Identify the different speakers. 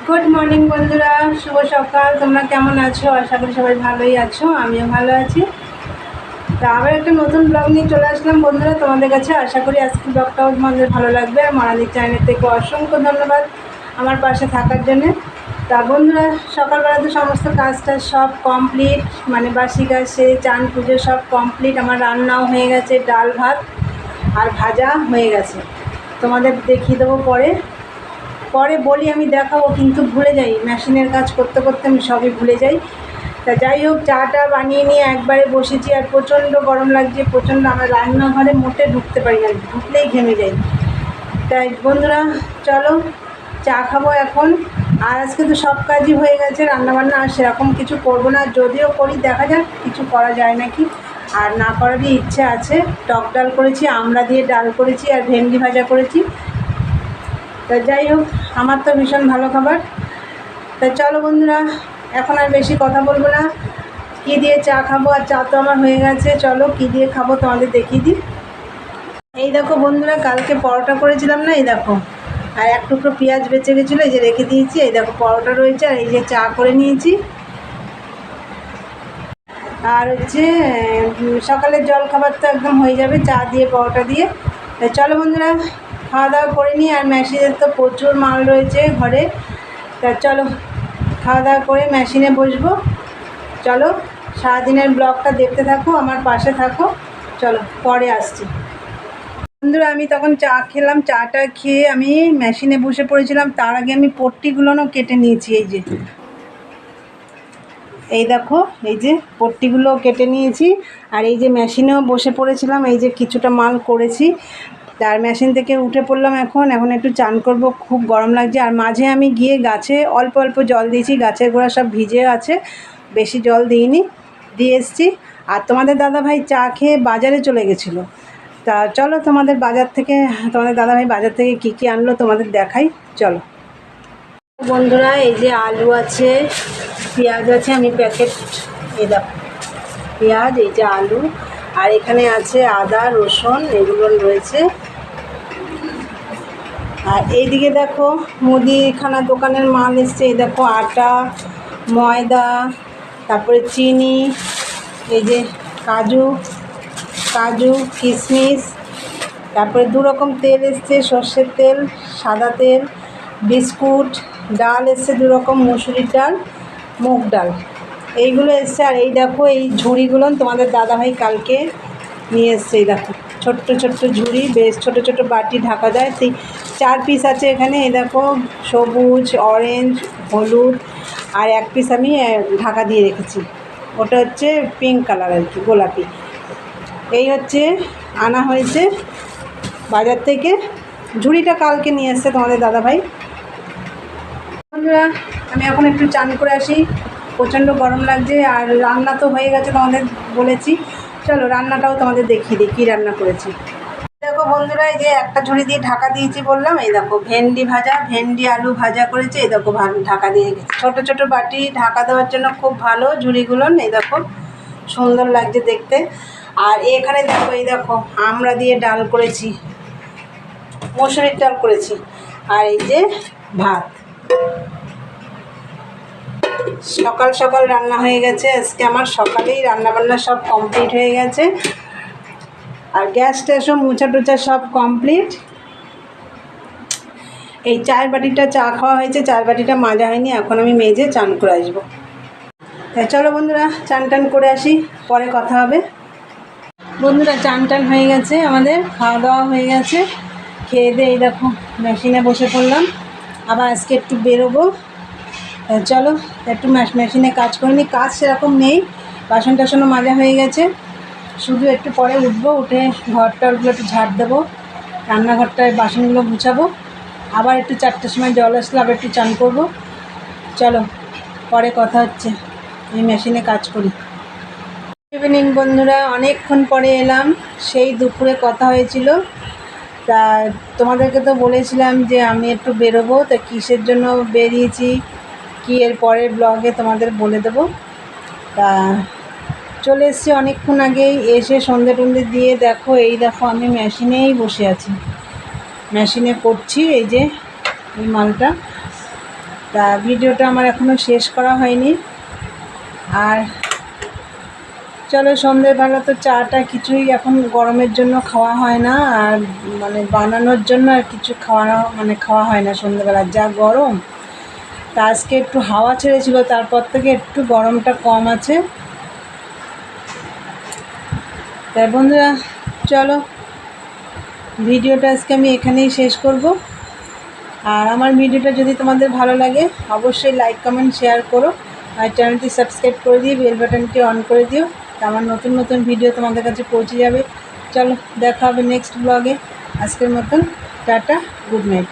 Speaker 1: Good morning বন্ধুরা, শুভ সকাল। তোমরা কেমন আছো? আশা করি সবাই ভালোই আছো, আমিও ভালো আছি। তা আবার একটা নতুন ব্লগ নিয়ে চলে আসলাম বন্ধুরা তোমাদের কাছে। আশা করি আজকের ব্লগটাও তোমাদের ভালো লাগবে। আর মারানির চ্যানেল থেকে অসংখ্য ধন্যবাদ আমার পাশে থাকার জন্যে। তা বন্ধুরা, সকালবেলা তো সমস্ত কাজটা সব কমপ্লিট, মানে বাসি কাজ সেরে চান পুজো সব কমপ্লিট। আমার রান্নাও হয়ে গেছে, ডাল ভাত আর ভাজা হয়ে গেছে। তোমাদের দেখিয়ে দেবো পরে পরে বলি, আমি দেখাবো কিন্তু ভুলে যাই। মেশিনের কাজ করতে করতে আমি সবই ভুলে যাই। তা যাই হোক, চাটা বানিয়ে নিয়ে একবারে বসেছি। আর প্রচণ্ড গরম লাগছে, প্রচণ্ড। আমার রান্নাঘরে মোটে ঢুকতে পারি না, ঢুকলেই ঘেমে যাই। তাই বন্ধুরা চলো চা খাবো এখন। আর আজকে তো সব কাজই হয়ে গেছে, রান্নাবান্না আর সেরকম কিছু করবো না। যদিও করি, দেখা যাক কিছু করা যায় নাকি। আর না করারই ইচ্ছে আছে। টক ডাল করেছি, আমড়া দিয়ে ডাল করেছি, আর ভেন্ডি ভাজা করেছি। তা যাই হোক, আমার তো ভীষণ ভালো খাবার। তা চলো বন্ধুরা, এখন আর বেশি কথা বলবো না। কী দিয়ে চা খাবো, আর চা তো আমার হয়ে গেছে। চলো কী দিয়ে খাবো তোমাদের দেখিয়ে দিই। এই দেখো বন্ধুরা, কালকে পরোটা করেছিলাম না, এই দেখো। আর এক টুকরো পেঁয়াজ বেঁচে গেছিলো, এই যে রেখে দিয়েছি। এই দেখো পরোটা রয়েছে, আর এই যে চা করে নিয়েছি। আর হচ্ছে সকালের জল খাবার তো একদম হয়ে যাবে চা দিয়ে পরোটা দিয়ে। তাই চলো বন্ধুরা, খাওয়া দাওয়া করে নিই। আর মেশিনের তো প্রচুর মাল রয়েছে ঘরে। তা চলো খাওয়া দাওয়া করে মেশিনে বসবো। চলো সারাদিনের ব্লগটা দেখতে থাকো, আমার পাশে থাকো। চলো পরে আসছি বন্ধুরা। আমি তখন চা খেলাম, চাটা খেয়ে আমি মেশিনে বসে পড়েছিলাম। তার আগে আমি পট্টিগুলোও কেটে নিয়েছি। এই দেখো, এই যে পট্টিগুলো কেটে নিয়েছি। আর এই যে মেশিনেও বসে পড়েছিলাম, এই যে কিছুটা মাল করেছি। আর মেশিন থেকে উঠে পড়লাম এখন একটু চান করব, খুব গরম লাগছে। আর মাঝে আমি গিয়ে গাছে অল্প অল্প জল দিয়েছি, গাছের গোড়া সব ভিজে আছে, বেশি জল দিইনি, দিয়ে এসছি। আর তোমাদের দাদাভাই চা খেয়ে বাজারে চলে গেছিলো। তা চলো তোমাদের দাদাভাই বাজার থেকে কী কী আনলো তোমাদের দেখাই, চলো বন্ধুরা। এই যে আলু আছে, পেঁয়াজ আছে, আমি প্যাকেট, এই দেখো পেঁয়াজ, এই যে আলু, আর এখানে আছে আদা রসুন, এগুলো রয়েছে। আর এইদিকে দেখো মুদিখানা দোকানের মাল এসছে। এই দেখো আটা, ময়দা, তারপরে চিনি, এই যে কাজু কিশমিশ, তারপরে দু রকম তেল এসছে, সর্ষের তেল, সাদা তেল, বিস্কুট, ডাল এসছে দু রকম, মুসুরির ডাল, মুগ ডাল, এইগুলো এসছে। আর এই দেখো এই ঝুড়িগুলো তোমাদের দাদাভাই কালকে নিয়ে এসছে। এই দেখো ছোট্ট ছোট্ট ঝুড়ি, বেশ ছোট ছোট বাটি ঢাকা যায়। 4 পিস আছে এখানে। এই দেখো সবুজ, অরেঞ্জ, হলুদ, আর 1 পিস আমি ঢাকা দিয়ে রেখেছি, ওটা হচ্ছে পিঙ্ক কালার আর কি, গোলাপি। এই হচ্ছে আনা হয়েছে বাজার থেকে। ঝুড়িটা কালকে নিয়ে এসছে তোমাদের দাদাভাই। বন্ধুরা, আমি এখন একটু চান করে আসি, প্রচণ্ড গরম লাগছে। আর রান্না তো হয়ে গেছে, তোমাদের বলেছি। চলো রান্নাটাও তোমাদের দেখিয়ে দিই কী রান্না করেছি। দেখো বন্ধুরা, এই যে একটা ঝুড়ি দিয়ে ঢাকা দিয়েছি বললাম। এই দেখো ভেন্ডি আলু ভাজা করেছি। এই দেখো ঢাকা দিয়ে গেছি। ছোটো ছোটো বাটি ঢাকা দেওয়ার জন্য খুব ভালো ঝুড়িগুলো। এই দেখো সুন্দর লাগছে দেখতে। আর এখানে দেখো, এই দেখো আমড়া দিয়ে ডাল করেছি, মসুরির ডাল করেছি। আর এই যে ভাত, সকাল সকাল রান্না হয়ে গেছে আজকে আমার। সকালেই রান্নাবান্না সব কমপ্লিট হয়ে গেছে। আর গ্যাস ট্যাসও মোছা টোছা সব কমপ্লিট। এই চায়ের বাটিটা চা খাওয়া হয়েছে, চায়ের বাটিটা মাজা হয়নি, এখন আমি মেজে চান করে আসবো। তাই চলো বন্ধুরা, চান টান করে আসি, পরে কথা হবে। বন্ধুরা চান টান হয়ে গেছে, আমাদের খাওয়া দাওয়া হয়ে গেছে। খেয়ে দিয়ে এই দেখো মেশিনে বসে পড়লাম। আবার আজকে একটু বেরোবো। চলো একটু মেশিনে কাজ করে নিই। কাজ সেরকম নেই, বাসন টাসনও মাজা হয়ে গেছে। শুধু একটু পরে উঠবো, উঠে ঘরটারগুলো একটু ঝাড় দেবো, রান্নাঘরটায় বাসনগুলো গুছাবো। আবার একটু 4টের সময় জল আসলে আবার একটু চান করবো। চলো পরে কথা হচ্ছে, আমি মেশিনে কাজ করি। ইভিনিং বন্ধুরা, অনেকক্ষণ পরে এলাম। সেই দুপুরে কথা হয়েছিল। তা তোমাদেরকে তো বলেছিলাম যে আমি একটু বেরোবো। তা কিসের জন্য বেরিয়েছি কি এর পরের ব্লগে তোমাদের বলে দেবো। তা চলে এসেছি অনেকক্ষণ আগেই, এসে সন্ধে টন্ধে দিয়ে দেখো, এই দেখো আমি মেশিনেই বসে আছি, মেশিনে করছি এই যে এই মালটা। তা ভিডিওটা আমার এখনও শেষ করা হয়নি। আর চলো সন্ধ্যেবেলা তো চাটা কিছুই এখন গরমের জন্য খাওয়া হয় না, আর মানে বানানোর জন্য আর কিছু খাওয়া হয় না সন্ধ্যেবেলা, যা গরম। তা আজকে একটু হাওয়া ছেড়েছিল, তারপর থেকে একটু গরমটা কম আছে। তাই বন্ধুরা চলো ভিডিওটা আজকে আমি এখানেই শেষ করব। আর আমার ভিডিওটা যদি তোমাদের ভালো লাগে অবশ্যই লাইক কমেন্ট শেয়ার করো, আর চ্যানেলটি সাবস্ক্রাইব করে দিয়ে বেল বাটনটি অন করে দিও, আমার নতুন নতুন ভিডিও তোমাদের কাছে পৌঁছে যাবে। চলো দেখা হবে নেক্সট ব্লগে। আজকের মতন টাটা, গুড নাইট।